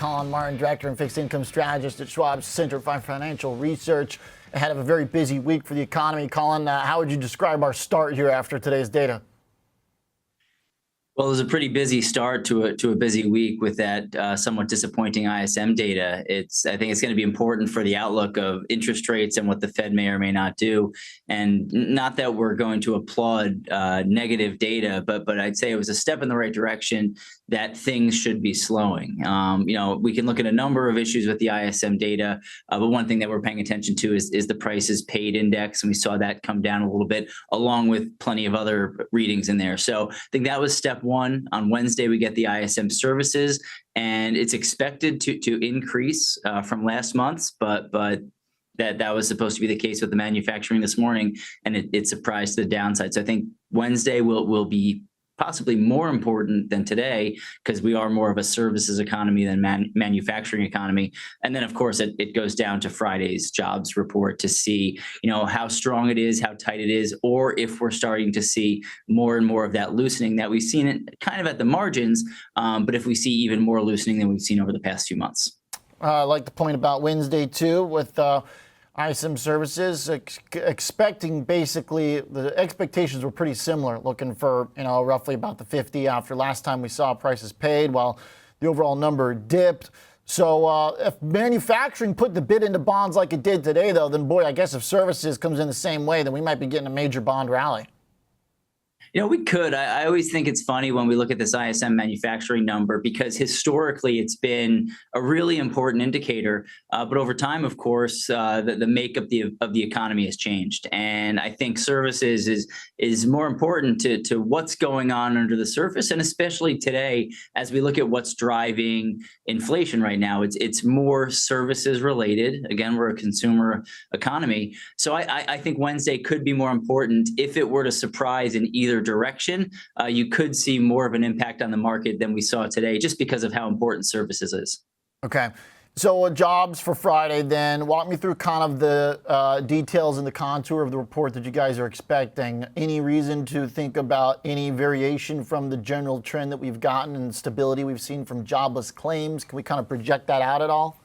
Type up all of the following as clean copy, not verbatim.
Collin Martin, Director and Fixed Income Strategist at Schwab's Center for Financial Research. Ahead of a very busy week for the economy. Collin, how would you describe our start here after today's data? Well, it was a pretty busy start to a busy week with that somewhat disappointing ISM data. I think it's going to be important for the outlook of interest rates and what the Fed may or may not do. And not that we're going to applaud negative data, but I'd say it was a step in the right direction that things should be slowing. We can look at a number of issues with the ISM data, but one thing that we're paying attention to is the prices paid index, and we saw that come down a little bit, along with plenty of other readings in there. So I think that was step one. On Wednesday, we get the ISM services, and it's expected to increase from last month's, but that was supposed to be the case with the manufacturing this morning, and it surprised to the downside. So I think Wednesday will be possibly more important than today, because we are more of a services economy than manufacturing economy. And then, of course, it goes down to Friday's jobs report to see, how strong it is, how tight it is, or if we're starting to see more and more of that loosening that we've seen it kind of at the margins, but if we see even more loosening than we've seen over the past few months. I like the point about Wednesday, too, with ISM services, expecting basically the expectations were pretty similar, looking for, roughly about the 50 after last time we saw prices paid, while the overall number dipped. So if manufacturing put the bid into bonds like it did today, though, then boy, I guess if services comes in the same way, then we might be getting a major bond rally. We could. I always think it's funny when we look at this ISM manufacturing number, because historically it's been a really important indicator. But over time, of course, the makeup of the economy has changed. And I think services is more important to what's going on under the surface. And especially today, as we look at what's driving inflation right now, it's more services related. Again, we're a consumer economy. So I think Wednesday could be more important. If it were to surprise in either direction, you could see more of an impact on the market than we saw today, just because of how important services is. Okay. So jobs for Friday, then walk me through kind of the details and the contour of the report that you guys are expecting. Any reason to think about any variation from the general trend that we've gotten and stability we've seen from jobless claims? Can we kind of project that out at all?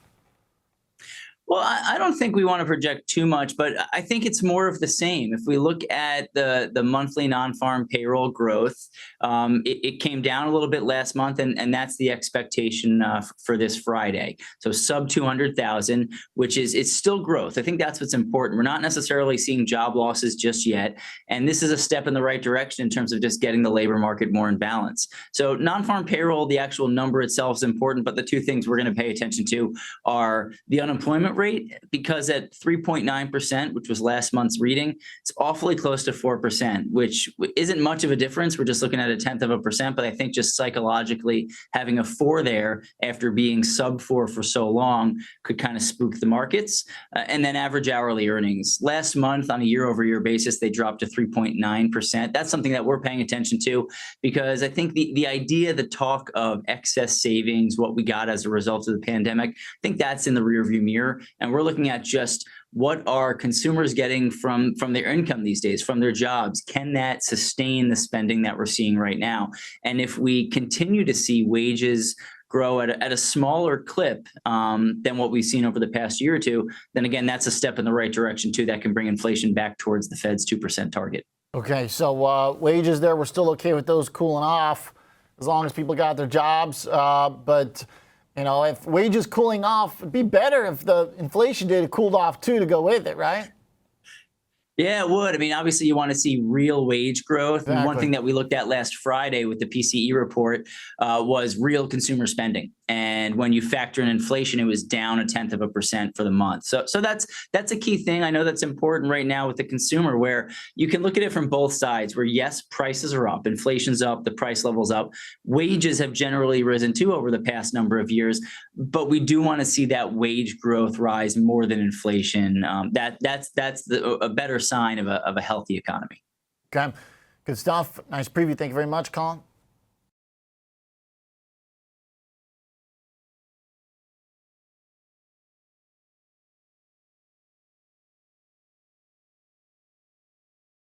Well, I don't think we want to project too much, but I think it's more of the same. If we look at the monthly non-farm payroll growth, it came down a little bit last month, and that's the expectation for this Friday. So sub 200,000, which it's still growth. I think that's what's important. We're not necessarily seeing job losses just yet, and this is a step in the right direction in terms of just getting the labor market more in balance. So non-farm payroll, the actual number itself is important, but the two things we're going to pay attention to are the unemployment rate, because at 3.9%, which was last month's reading, it's awfully close to 4%, which isn't much of a difference. We're just looking at 0.1%, but I think just psychologically having a 4 there after being sub 4 for so long could kind of spook the markets. And then average hourly earnings. Last month, on a year-over-year basis, they dropped to 3.9%. That's something that we're paying attention to, because I think the idea, the talk of excess savings, what we got as a result of the pandemic, I think that's in the rearview mirror. And we're looking at just what are consumers getting from their income these days, from their jobs. Can that sustain the spending that we're seeing right now? And if we continue to see wages grow at a smaller clip than what we've seen over the past year or two, then again, that's a step in the right direction too. That can bring inflation back towards the Fed's 2% target. Okay, so wages there, we're still okay with those cooling off as long as people got their jobs. But if wages cooling off, it'd be better if the inflation data cooled off too to go with it, right? Yeah, it would. I mean, obviously, you want to see real wage growth. Exactly. And one thing that we looked at last Friday with the PCE report was real consumer spending. And when you factor in inflation, it was down 0.1% for the month. So that's a key thing. I know that's important right now with the consumer, where you can look at it from both sides, where yes, prices are up, inflation's up, the price level's up. Wages have generally risen too over the past number of years, but we do want to see that wage growth rise more than inflation. That's a better sign of a healthy economy. Okay, good stuff. Nice preview. Thank you very much, Collin.